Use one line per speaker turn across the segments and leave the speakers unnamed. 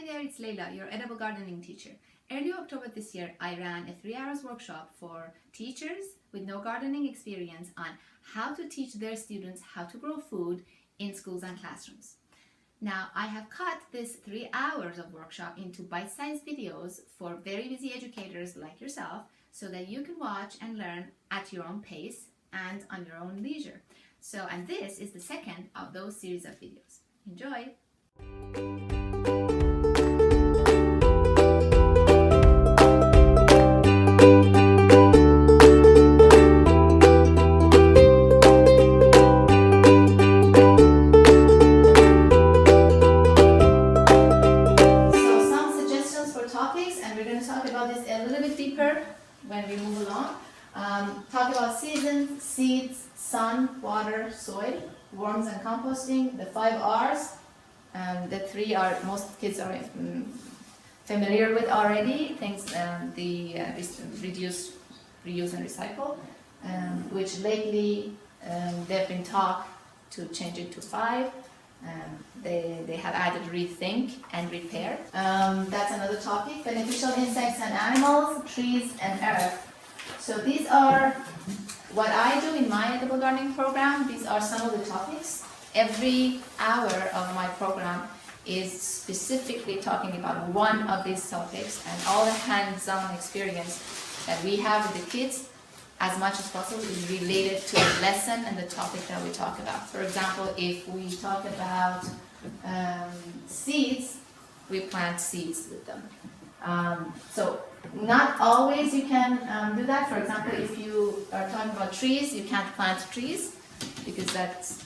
Hi there, it's Leila, your edible gardening teacher. Early October this year, I ran a 3-hour workshop for teachers with no gardening experience on how to teach their students how to grow food in schools and classrooms. Now, I have cut this 3 hours of workshop into bite-sized videos for very busy educators like yourself so that you can watch and learn at your own pace and on your own leisure. And this is the second of those series of videos. Enjoy! When we move along, talk about seasons, seeds, sun, water, soil, worms and composting, the 5 R's. The 3 are most kids are familiar with already. Things reduce, reuse and recycle, which lately they've been taught to change it to 5. They have added rethink and repair. That's another topic. Beneficial insects and animals, trees and earth. So these are what I do in my edible gardening program. These are some of the topics. Every hour of my program is specifically talking about one of these topics, and all the hands-on experience that we have with the kids as much as possible is related to the lesson and the topic that we talk about. For example, if we talk about seeds, we plant seeds with them. So not always you can do that. For example, if you are talking about trees, you can't plant trees because that's,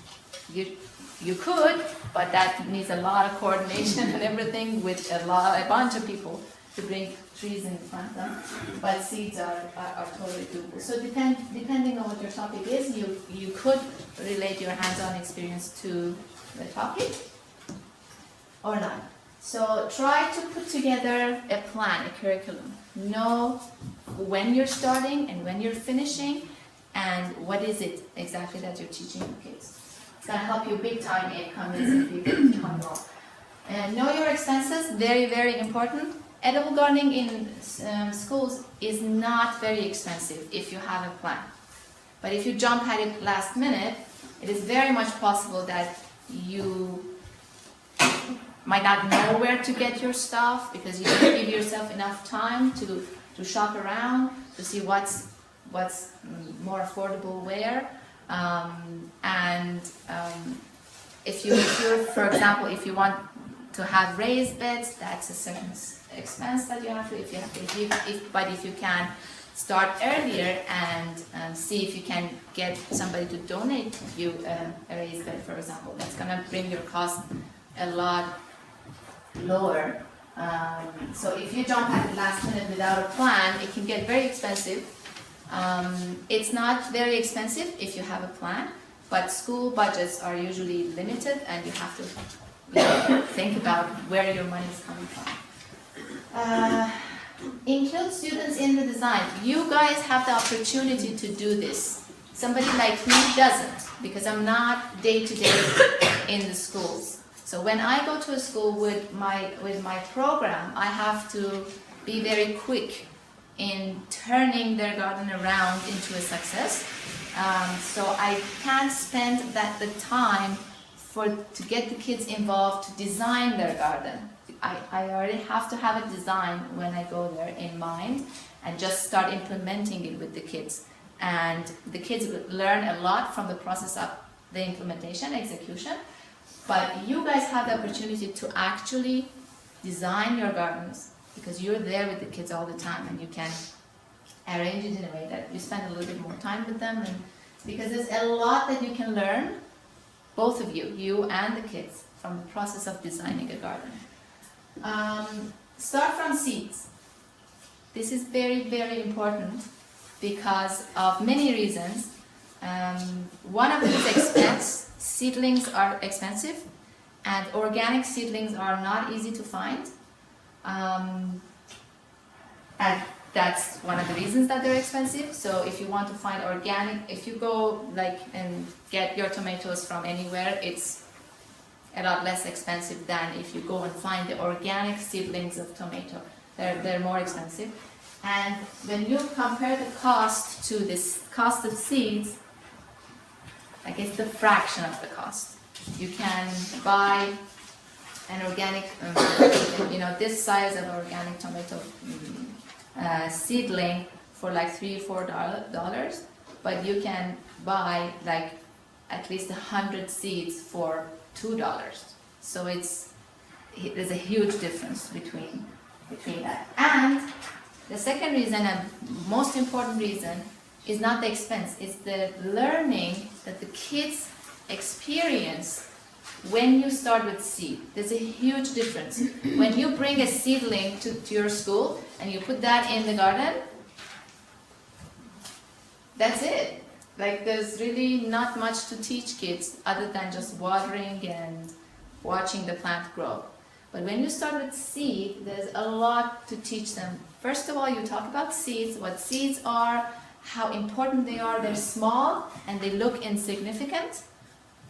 you could, but that needs a lot of coordination and everything with a bunch of people to bring trees and plant them, but seeds are totally doable. So depending on what your topic is, you could relate your hands-on experience to the topic or not. So try to put together a plan, a curriculum. Know when you're starting and when you're finishing and what is it exactly that you're teaching your kids. It's going to help you big time in convincing people to come along. And know your expenses, very, very important. Edible gardening in schools is not very expensive if you have a plan. But if you jump at it last minute, it is very much possible that you might not know where to get your stuff because you didn't give yourself enough time to shop around, to see what's more affordable where. If you're, for example, if you want to have raised beds, that's a certain expense that you have to. But if you can start earlier and see if you can get somebody to donate you a raised bed, for example, that's gonna bring your cost a lot lower. So if you jump at the last minute without a plan, it can get very expensive. It's not very expensive if you have a plan, but school budgets are usually limited, and you have to think about where your money is coming from. Include students in the design. You guys have the opportunity to do this. Somebody like me doesn't, because I'm not day-to-day in the schools. So when I go to a school with my program, I have to be very quick in turning their garden around into a success. So I can't spend the time to get the kids involved to design their garden. I already have to have a design when I go there in mind and just start implementing it with the kids. And the kids learn a lot from the process of the implementation, execution. But you guys have the opportunity to actually design your gardens because you're there with the kids all the time, and you can arrange it in a way that you spend a little bit more time with them. And because there's a lot that you can learn, both of you and the kids, from the process of designing a garden. Start from seeds. This is very, very important because of many reasons. One of them is expense. Seedlings are expensive, and organic seedlings are not easy to find. And that's one of the reasons that they're expensive. So if you want to find organic, if you go and get your tomatoes from anywhere, it's a lot less expensive than if you go and find the organic seedlings of tomato. They're more expensive. And when you compare the cost to this cost of seeds, like it's the fraction of the cost. You can buy an organic, this size of organic tomato seedling for like $3-4, but you can buy like at least 100 seeds for $2. So there's a huge difference between that. And the second reason and most important reason is not the expense, it's the learning that the kids experience when you start with seed. There's a huge difference. When you bring a seedling to your school and you put that in the garden, that's it. Like there's really not much to teach kids other than just watering and watching the plant grow. But when you start with seed, there's a lot to teach them. First of all, you talk about seeds, what seeds are, how important they are. They're small and they look insignificant,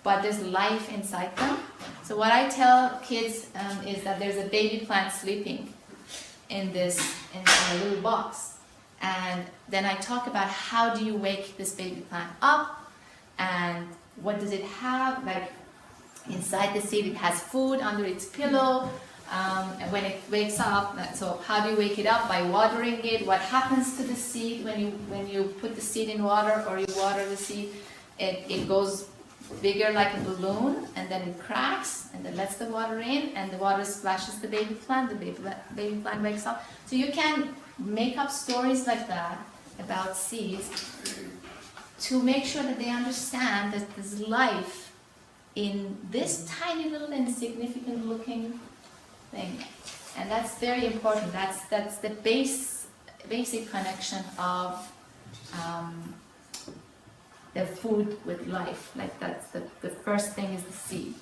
but there's life inside them. So what I tell kids is that there's a baby plant sleeping in a little box. And then I talk about how do you wake this baby plant up and what does it have, like inside the seed it has food under its pillow, and when it wakes up, so how do you wake it up? By watering it. What happens to the seed when you put the seed in water or you water the seed? It goes bigger like a balloon and then it cracks and then lets the water in and the water splashes the baby plant, baby plant wakes up. So you can make up stories like that about seeds to make sure that they understand that there's life in this tiny little insignificant looking thing. And that's very important. That's the basic connection of the food with life. Like that's the first thing is the seed.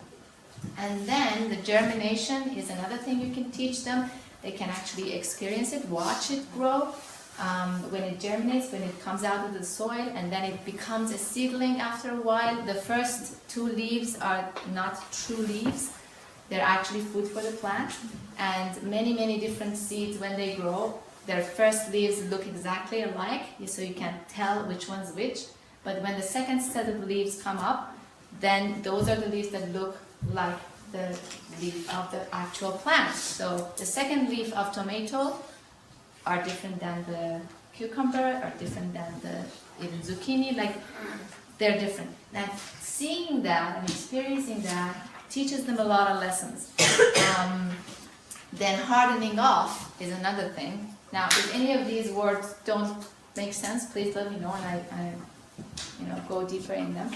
And then the germination is another thing you can teach them. They can actually experience it, watch it grow. When it germinates, when it comes out of the soil, and then it becomes a seedling after a while. The first 2 leaves are not true leaves. They're actually food for the plant. And many different seeds, when they grow, their first leaves look exactly alike, so you can tell which one's which. But when the second set of leaves come up, then those are the leaves that look like the leaf of the actual plant. So the second leaf of tomato are different than the cucumber, are different than the even zucchini, like they're different. And seeing that and experiencing that teaches them a lot of lessons. Then hardening off is another thing. Now, if any of these words don't make sense, please let me know and I go deeper in them.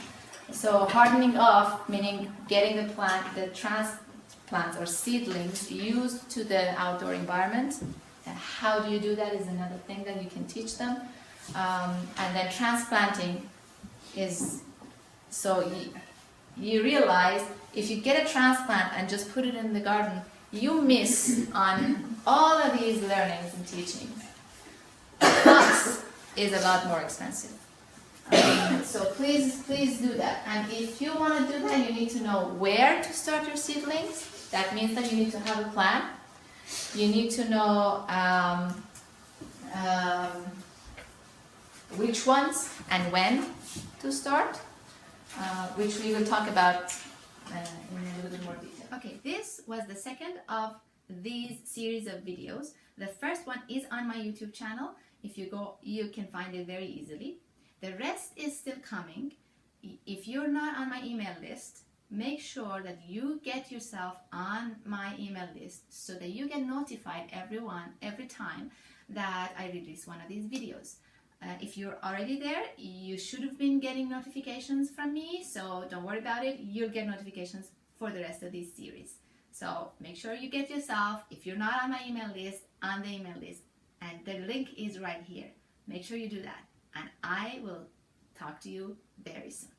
So hardening off, meaning getting the transplants or seedlings used to the outdoor environment. And how do you do that is another thing that you can teach them. And then transplanting is, so you realize if you get a transplant and just put it in the garden, you miss on all of these learnings and teachings. Plus is a lot more expensive. So please do that. And if you want to do that, you need to know where to start your seedlings. That means that you need to have a plan. You need to know which ones and when to start, which we will talk about in a little bit more detail. Okay, this was the second of these series of videos. The first one is on my YouTube channel. If you go, you can find it very easily. The rest is still coming. If you're not on my email list, make sure that you get yourself on my email list so that you get notified every time that I release one of these videos. If you're already there, you should have been getting notifications from me, so don't worry about it. You'll get notifications for the rest of this series. So make sure you get yourself, if you're not on my email list, on the email list. And the link is right here. Make sure you do that. And I will talk to you very soon.